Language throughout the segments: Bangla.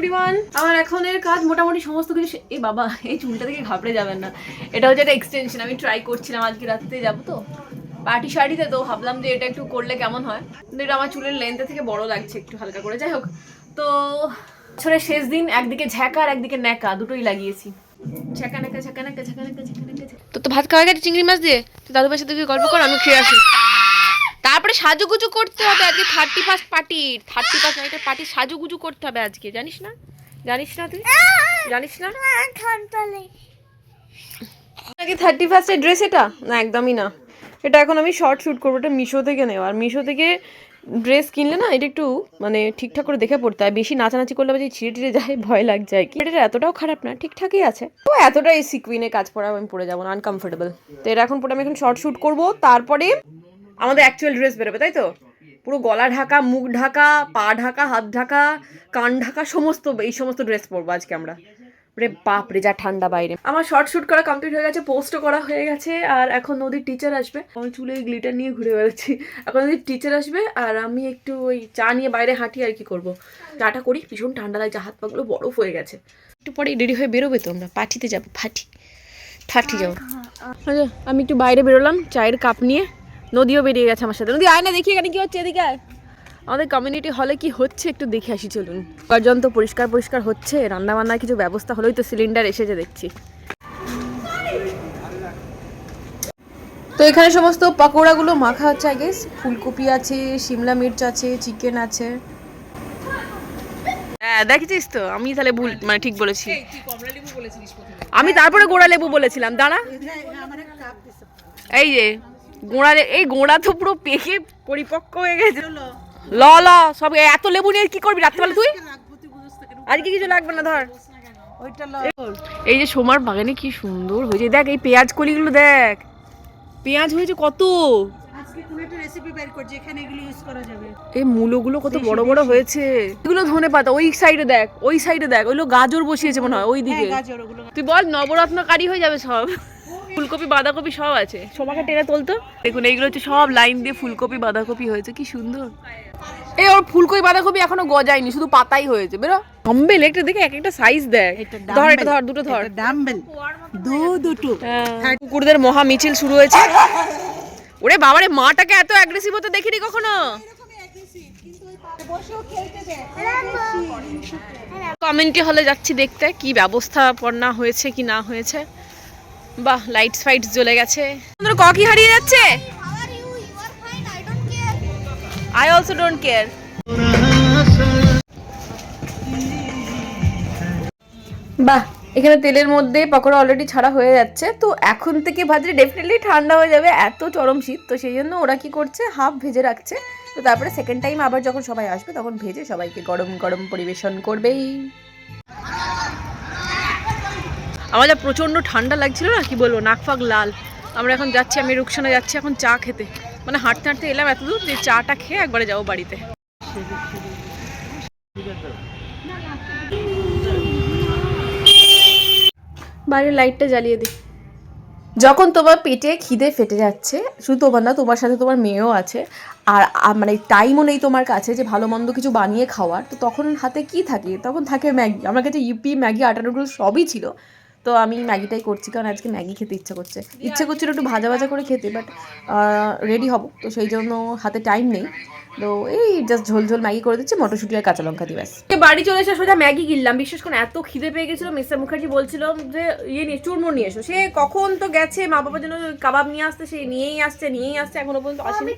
এভরিওয়ান, আমার এখনের কাজ মোটামুটি সমস্ত কিছু। এই বাবা, এই চুলটা থেকে ঘাবড়ে যাবেন না, এটা হচ্ছে একটা এক্সটেনশন। আমি ট্রাই করছিলাম, আজকে রাত্রে যাবো তো পার্টি শাড়িতে, তো ভাবলাম যে এটা একটু করলে কেমন হয়। কিন্তু এটা আমার চুলের লেন্থ থেকে বড় লাগছে একটু হালকা করে। যাই হোক, তো বছরের শেষ দিন, একদিকে ঝ্যাকা আর একদিকে ন্যাকা, দুটোই লাগিয়েছি। ঝ্যাকা ন্যাকা ঝ্যাকা ন্যাকা ঝ্যাকা ন্যাকা ঝ্যাকা ন্যাকা। তো ভাত খাওয়া গেছে চিংড়ি মাছ দিয়ে। তো দাদু ভাইয়ের সাথে গল্প কর, আমি খেয়ে আসি। তারপরে সাজুগুজু করতে হবে আজকে, 31 পার্টির 31 নাইটের পার্টির সাজুগুজু করতে হবে আজকে, জানিস না? জানিস না তুই? জানিস না নাকি 31 এর ড্রেস? এটা না, একদমই না। এটা এখন আমি শর্ট শুট করবো, এটা মিশো থেকে নেওয়া। আর মিশো থেকে ড্রেস কিনলে না, এটা একটু মানে ঠিকঠাক করে দেখে পড়তে হয়। বেশি নাচানাচি করলে যে ছিঁড়ে টিড়ে যায়, ভয় লাগছে আর কি। এটা এতটাও খারাপ না, ঠিকঠাকই আছে। তো এতটাই সিকুইনে কাজ পরা আমি পরে যাবো না, আনকমফোর্টেবল। তো এটা এখন পরে আমি এখন শর্ট শুট করবো, তারপরে আমাদের অ্যাকচুয়াল ড্রেস বেরোবে, তাই তো? পুরো গলা ঢাকা, মুখ ঢাকা, পা ঢাকা, হাত ঢাকা, কান ঢাকা, সমস্ত এই সমস্ত ড্রেস পরবো আজকে আমরা। রে বাপ রে, যা ঠান্ডা বাইরে। আমার শর্ট শুট করা কমপ্লিট হয়ে গেছে, পোস্টও করা হয়ে গেছে। আর এখন নদীর টিচার আসবে, আমি চুলে গ্লিটার নিয়ে ঘুরে বেড়াচ্ছি। এখন নদীর টিচার আসবে, আর আমি একটু ওই চা নিয়ে বাইরে হাঁটি আর কি করবো। চাটা করি, ভীষণ ঠান্ডা লাগছে, হাত পাগুলো বরফ হয়ে গেছে। একটু পরে রেডি হয়ে বেরোবে তো, আমরা পাঠিতে যাবো, ফাটি যাবো। আমি একটু বাইরে বেরোলাম চায়ের কাপ নিয়ে। নদীও বেরিয়ে গেছে আমার সাথে। নদী আয় না, দেখি এখানে কি হচ্ছে, এদিকে আয়। আমাদের কমিউনিটি হলে কি হচ্ছে একটু দেখে আসি, চলুন। উপার্জন তো পরিষ্কার হচ্ছে, রান্নাবান্নার কিছু ব্যবস্থা হলেই তো সিলিন্ডার এসেছে দেখছি। তো এখানে সমস্ত পাকোড়াগুলো মাখা হচ্ছে, আই গেস। ফুলকপি আছে, শিমলা মির্চ আছে, চিকেন আছে। হ্যাঁ দেখেছিস তো, আমি তাহলে ভুল মানে ঠিক বলেছি। আমি তারপরে গোড়া লেবু বলেছিলাম, দাঁড়া। এই যে এই গোড়া তো পুরো পেকে পরিপক্ক হয়ে গেছে। ল ল সব এত লেবু নিয়ে কি করবি রাত্রেবেলা তুই? আজকে কিছু লাগবে না, ধর। এই যে সোমার বাগানে কি সুন্দর হয়েছে, দেখ এই পেঁয়াজ কলিগুলো, দেখ পেঁয়াজ হয়েছে কত। এই মূলগুলো কত বড় বড় হয়েছে। এগুলো ধনেপাতা। ওই সাইডে দেখ, ওইগুলো গাজর বসিয়েছে মনে হয় ওই দিকে। তুই বল, নবরত্ন কারি হয়ে যাবে সব। ফুলকপি বাঁধাকপি সব আছে। সোমাকে টেনে তোলতো। দেখুন এইগুলো হচ্ছে সব লাইন দিয়ে ফুলকপি বাঁধাকপি হয়েছে, কি সুন্দর। এই ওর ফুলকপি বাঁধাকপি এখনো গজায়নি, শুধু পাতাই হয়েছে। বেরো ডাম্বেল একটা দেখে, এক একটা সাইজ দেখ। ধর এটা ধর, দুটো ধর। ডাম্বেল দুটো। কুকুরদের মহা মিছিল শুরু হয়েছে। ওরে বাবারে, মাটাকে এত অ্যাগ্রেসিভ হতে দেখিনি কখনো। কমিউনিটি হলে যাচ্ছি দেখতে কি ব্যবস্থাপনা হয়েছে কি না হয়েছে। বাহ, লাইটস ফাইটস জ্বলে গেছে। কি হারিয়ে যাচ্ছে। I also don't care. বাহ, এখানে তেলের মধ্যে পকোড়া অলরেডি ছাড়া হয়ে যাচ্ছে। তো এখন থেকে ভাজলে ডেফিনেটলি ঠান্ডা হয়ে যাবে, এত চরম শীত। তো সেই জন্য ওরা কি করছে, হাফ ভেজে রাখছে। তো তারপরে সেকেন্ড টাইম আবার যখন সবাই আসবে তখন ভেজে সবাইকে গরম গরম পরিবেশন করবেই। আমার যা প্রচণ্ড ঠান্ডা লাগছিল না, কি বলবো, নাক ফাক লাল। আমরা এখন যাচ্ছি, আমি রুকসানা যাচ্ছি এখন চা খেতে। মানে হাঁটতে হাঁটতে এলাম এত দূর, যে চাটা খেয়ে একবারে যাবো বাড়িতে। বাইরের লাইটটা জ্বালিয়ে দিই। যখন তোমার পেটে খিদে ফেটে যাচ্ছে, শুধু তোমার না, তোমার সাথে তোমার মেয়েও আছে, আর মানে টাইমও নেই তোমার কাছে যে ভালো মন্দ কিছু বানিয়ে খাওয়ার, তো তখন হাতে কি থাকে? তখন থাকে ম্যাগি। আমার কাছে ইউপি, ম্যাগি, আটা নুডলস সবই ছিল। তো আমি ম্যাগিটাই করছি, কারণ আজকে ম্যাগি খেতে ইচ্ছে করছিল একটু ভাজা ভাজা করে খেতে, বাট রেডি হব তো সেই জন্য হাতে টাইম নেই। তো এই জাস্ট ঝোল ঝোল ম্যাগি করে দিচ্ছি, মটরশুঁটি আর কাঁচা লঙ্কা দিয়ে। ব্যাস বাড়ি চলে এসে সোজা ম্যাগি কিনলাম। বিশেষ করে এত খিদে পেয়ে গেছিলো, মিস্টার মুখার্জি বলছিল যে ইয়ে নিয়ে চুরমুর নিয়ে এসো। সে কখন তো গেছে মা বাবার জন্য কাবাব নিয়ে আসতে, সে নিয়েই আসছে এখনো পর্যন্ত আসেনি।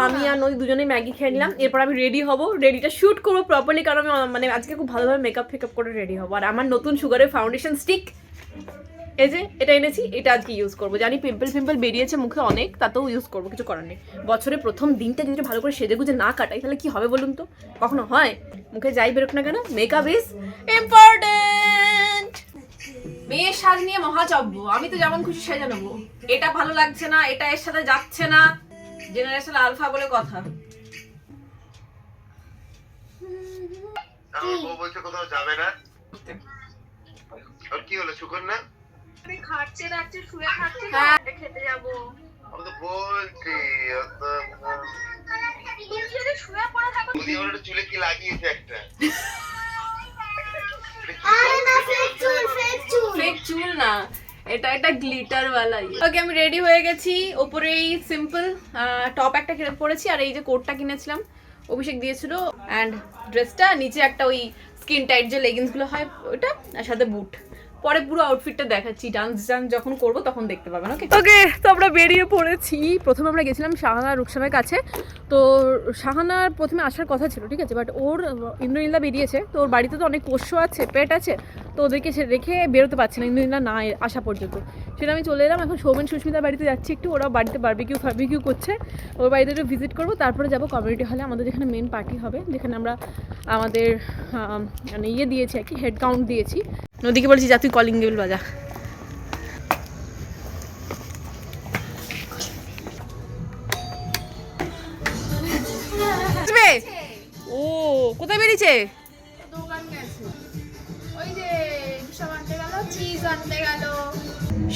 আমি আর নদী দুজনেই ম্যাগি খেয়ে নিলাম। এরপর আমি রেডি হবো, রেডিটা শুট করবো প্রপারলি, কারণ আমি মানে আজকে খুব ভালোভাবে মেকআপ ফেকআপ করে রেডি হবো। আর আমার নতুন সুগারের ফাউন্ডেশন স্টিক, এই যে এটা এনেছি, এটা আজকে ইউজ করবো। জানি পিম্পল বেরিয়েছে মুখে অনেক, তাতেও ইউজ করবো, কিছু করার নেই। বছরের প্রথম দিনটা যদি ভালো করে সেজে গুজে না কাটাই তাহলে কি হবে বলুন তো? কখনো হয়? মুখে যাই বেরোক না কেন, মেকআপ ইজ ইম্পর্টেন্ট। মেয়ের সাজ নিয়ে মহাচব্য, আমি তো যেমন খুশি সেজে নেবো। এটা ভালো লাগছে না, এটা এর সাথে যাচ্ছে না, জেনারেশন আলফা বলে কথা। বলছে কোথাও যাবে না, আর কি হলো শুকর না? খাচ্ছে রাখছে, শুয়ে খাচ্ছে, খেতে যাবো। আমি তো বলছি শুয়ে পড়ে থাকো। চুলে কি লাগিয়েছে একটা? আরে না ফেক চুল ফেক চুল না, এটা একটা গ্লিটার ওয়ালা। ওকে আমি রেডি হয়ে গেছি। ওপরে এই সিম্পল টপ একটা কিনে পরেছি, আর এই যে কোটটা কিনেছিলাম অভিষেক দিয়েছিল, অ্যান্ড ড্রেসটা নিচে একটা ওই স্কিন টাইট যে লেগিংস গুলো হয় ওটা, আর সাথে বুট। পরে পুরো আউটফিটটা দেখাচ্ছি, ডান্স যখন করবো তখন দেখতে পাবেন। ওকে ওকে, তো আমরা বেরিয়ে পড়েছি। প্রথমে আমরা গেছিলাম শাহানা রুকসানের কাছে। তো শাহানার প্রথমে আসার কথা ছিল, ঠিক আছে, বাট ওর ইন্দ্রনীলা বেরিয়েছে, তো ওর বাড়িতে তো অনেক পোষ্য আছে, পেট আছে, তো ওদেরকে সে রেখে বেরোতে পারছে না ইন্দ্রনীলা না আসা পর্যন্ত। সেটা আমি চলে এলাম। এখন সৌমেন সুস্মিতার বাড়িতে যাচ্ছি একটু, ওরা বাড়িতে বারবিকিউ করছে, ওর বাড়িতে একটু ভিজিট করবো, তারপরে যাবো কমিউনিটি হলে, আমাদের যেখানে মেন পার্টি হবে, যেখানে আমরা আমাদের মানে দিয়েছি আর কি, হেড কাউন্ট দিয়েছি। নদীকে বলছি যা তুই কলিং বেল বাজা। ও কোথায় বেরিয়েছে?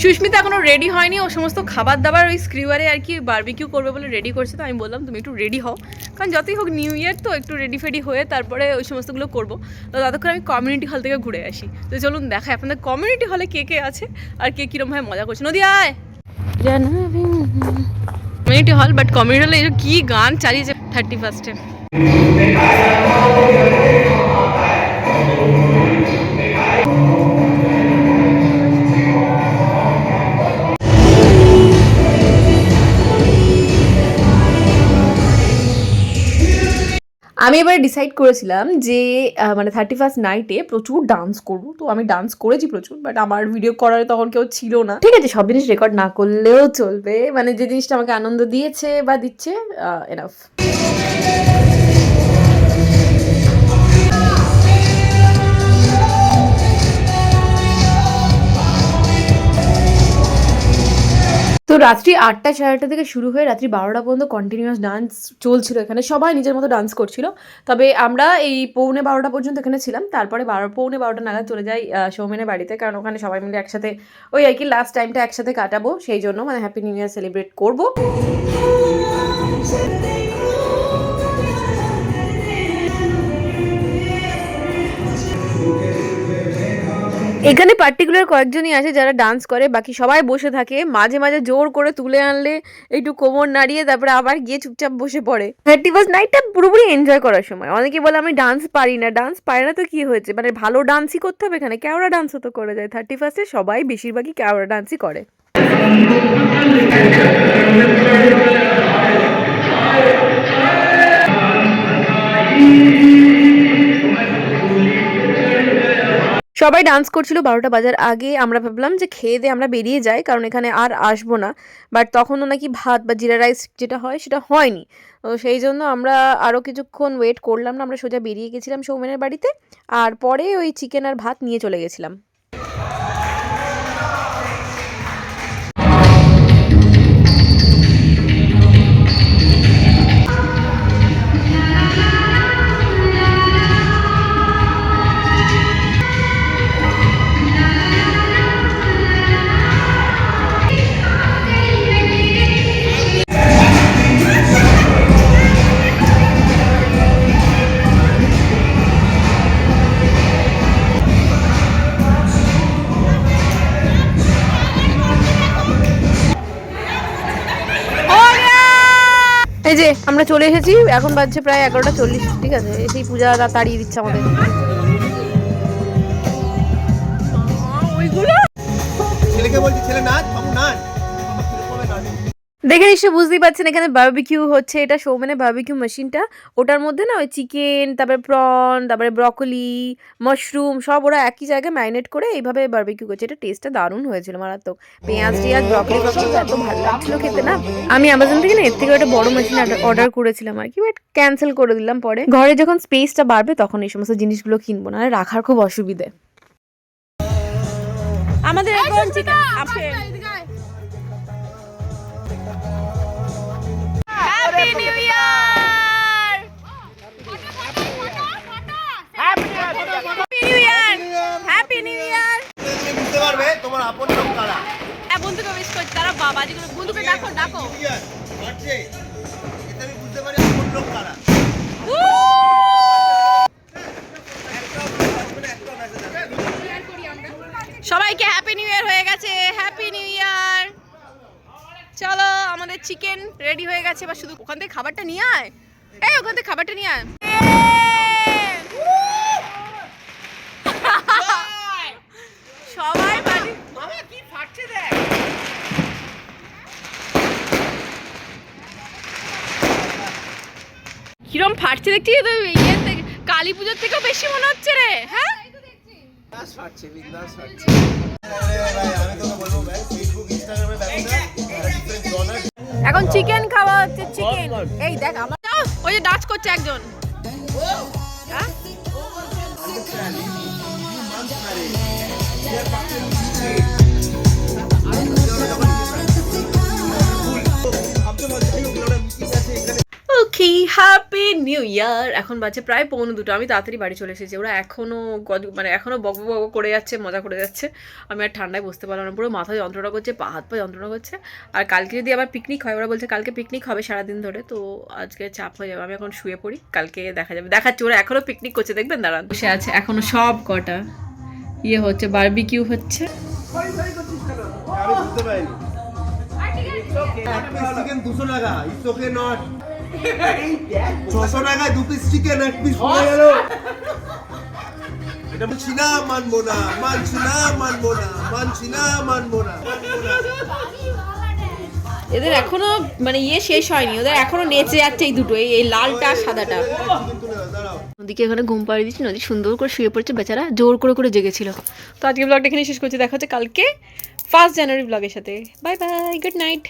সুস্মিতা এখনো রেডি হয়নি, ও সমস্ত খাবার দাবার ওই স্ক্রিওয়ারে আর কি বারবিকিউ করবে বলে রেডি করছে। তো আমি বললাম তুমি একটু রেডি হও, কারণ যতই হোক নিউ ইয়ার তো একটু রেডি ফেডি হয়ে তারপরে ওই সমস্তগুলো করবো। তো ততক্ষণ আমি কমিউনিটি হল থেকে ঘুরে আসি। তো চলুন দেখাই আপনাদের কমিউনিটি হলে কে কে আছে আর কে কীরকমভাবে মজা করছে। নদী আয়, কমিউনিটি হল, বাট কমিউনিটি হলে কি গান চালিয়েছে 31-এ। আমি এবারে ডিসাইড করেছিলাম যে মানে 31st নাইটে প্রচুর ডান্স করবো। তো আমি ডান্স করেছি প্রচুর, বাট আমার ভিডিও করার তখন কেউ ছিল না। ঠিক আছে, সব জিনিস রেকর্ড না করলেও চলবে, মানে যে জিনিসটা আমাকে আনন্দ দিয়েছে বা দিচ্ছে এনাফ। তো রাত্রি 8টা 8:30 থেকে শুরু হয়ে রাত্রি 12টা পর্যন্ত কন্টিনিউয়াস ডান্স চলছিল এখানে, সবাই নিজের মতো ডান্স করছিল। তবে আমরা এই 11:45 পর্যন্ত এখানে ছিলাম, তারপরে 12:45 নাগাদ চলে যাই সৌমেনের বাড়িতে, কারণ ওখানে সবাই মিলে একসাথে ওই আর কি লাস্ট টাইমটা একসাথে কাটাবো, সেই জন্য মানে হ্যাপি নিউ ইয়ার সেলিব্রেট করবো। এখানে পার্টিকুলার কয়েকজনই আছে যারা ডান্স করে, বাকি সবাই বসে থাকে। মাঝে মাঝে জোর করে তুলে আনলে একটু কোমর নাড়িয়ে তারপরে আবার গিয়ে চুপচাপ বসে পড়ে। 31st নাইটটা পুরোপুরি এনজয় করার সময়। অনেকে বলে আমি ডান্স পারি না, ডান্স পারে না তো কি হয়েছে, মানে ভালো ডান্সই করতে হবে এখানে, ক্যাওড়া ডান্সও তো করে যায়। 31st সবাই বেশিরভাগই ক্যাওড়া ডান্সই করে। সবাই ডান্স করছিল 12টা বাজার আগে। আমরা ভাবলাম যে খেয়ে দিয়ে আমরা বেরিয়ে যাই, কারণ এখানে আর আসবো না, বাট তখনও নাকি ভাত বা জিরা রাইস যেটা হয় সেটা হয়নি। তো সেই জন্য আমরা আরও কিছুক্ষণ ওয়েট করলাম না, আমরা সোজা বেরিয়ে গেছিলাম সৌমেনের বাড়িতে, আর পরে ওই চিকেন আর ভাত নিয়ে চলে গেছিলাম। এই যে আমরা চলে এসেছি, এখন বাজছে প্রায় 11:40, ঠিক আছে, এসেই পূজা তাড়িয়ে দিচ্ছে আমাদের। দেখে নিশ্চয়ই বুঝতেই পারছেন এখানে বারবিকিউ হচ্ছে। এটা সৌমেনের বারবিকিউ মেশিনটা, ওটার মধ্যে না ওই চিকেন, তারপরে প্রন, তারপরে ব্রকলি, মাশরুম সব ওরা একই জায়গায় ম্যারিনেট করে এইভাবে বারবিকিউ করছে। এটা টেস্টটা দারুণ হয়েছিল, মারাত্মক। পেঁয়াজ টিয়াজ ব্রকলি এত ভালো লাগছিল খেতে না। আমি অ্যামাজন থেকে না এর থেকে একটা বড় মেশিন অর্ডার করেছিলাম আর কি, বাট ক্যান্সেল করে দিলাম পরে। ঘরে যখন স্পেসটা বাড়বে তখন এই সমস্ত জিনিসগুলো কিনবো, না রাখার খুব অসুবিধে। আমাদের এখন চিকেন আছে। Happy new year, happy new year, happy new year. বুঝতে পারবে তোমার আপন লোক কারা। হ্যাঁ বন্ধুকে উইশ করছি, তারা বাবাজি করে বন্ধুকে ডাকো ডাকো। বাড়ছে এটা আমি বুঝতে পারি আপন লোক কারা। একটা মেসেজ আছে। সবাইকে হ্যাপি নিউ ইয়ার হয়ে গেছে, হ্যাপি নিউ ইয়ার। চলো আমাদের চিকেন রেডি হয়ে গেছে, এবার শুধু ওখান থেকে খাবারটা নিয়ে আয়। এই ওখান থেকে খাবারটা নিয়ে আয়। সবাই বাড়ি মামা কি ফাটছে দেখ। কিরম ফাটছে দেখছিস তো, ইয়ে থেকে কালী পুজোর থেকেও বেশি মনে হচ্ছে রে। হ্যাঁ এখন চিকেন খাওয়া হচ্ছে, চিকেন। এই দেখ আমার ওই যে ডান্স করছে একজন। হ্যাঁ? ওকে, হ্যাপি নিউ ইয়ার। এখন বাজে প্রায় 1:45। আমি তাড়াতাড়ি বাড়ি চলে এসেছি। ওরা এখনও মানে এখনও বক বক করে যাচ্ছে, মজা করে যাচ্ছে। আমি আর ঠান্ডায় বসতে পারলাম না, পুরো মাথা যন্ত্রণা করছে, পা হাত পা যন্ত্রণা করছে। আর কালকে যদি আবার পিকনিক হয়, ওরা বলছে কালকে পিকনিক হবে সারাদিন ধরে, তো আজকে চাপ হয়ে যাবে। আমি এখন শুয়ে পড়ি, কালকে দেখা যাবে। দেখাচ্ছি, ওরা এখনও পিকনিক করছে, দেখবেন দাঁড়ান। বসে আছে এখনও সব কটা, ইয়ে হচ্ছে, বারবিকিউ হচ্ছে। চিকেন 200 টাকা, ইটস ওকে নট 600 টাকায় 2 পিস চিকেন, 1 পিস পড়ে গেল। এটা বলছি না, মানবো না, মানছি না, মানবো না, মানছি না, মানবো না। এদের এখনো মানে ইয়ে শেষ হয়নি, ওদের এখনো নেচে যাচ্ছে এই দুটো, এই লালটা আর সাদাটা। নদীকে এখানে ঘুম পাড়িয়ে দিচ্ছি, নদী সুন্দর করে শুয়ে পড়ছে, বেচারা জোর করে করে জেগেছিল। তো আজকে ব্লগটা এখানে শেষ করছি, দেখা হচ্ছে কালকে 1 জানুয়ারি ব্লগের সাথে। Bye bye, good night.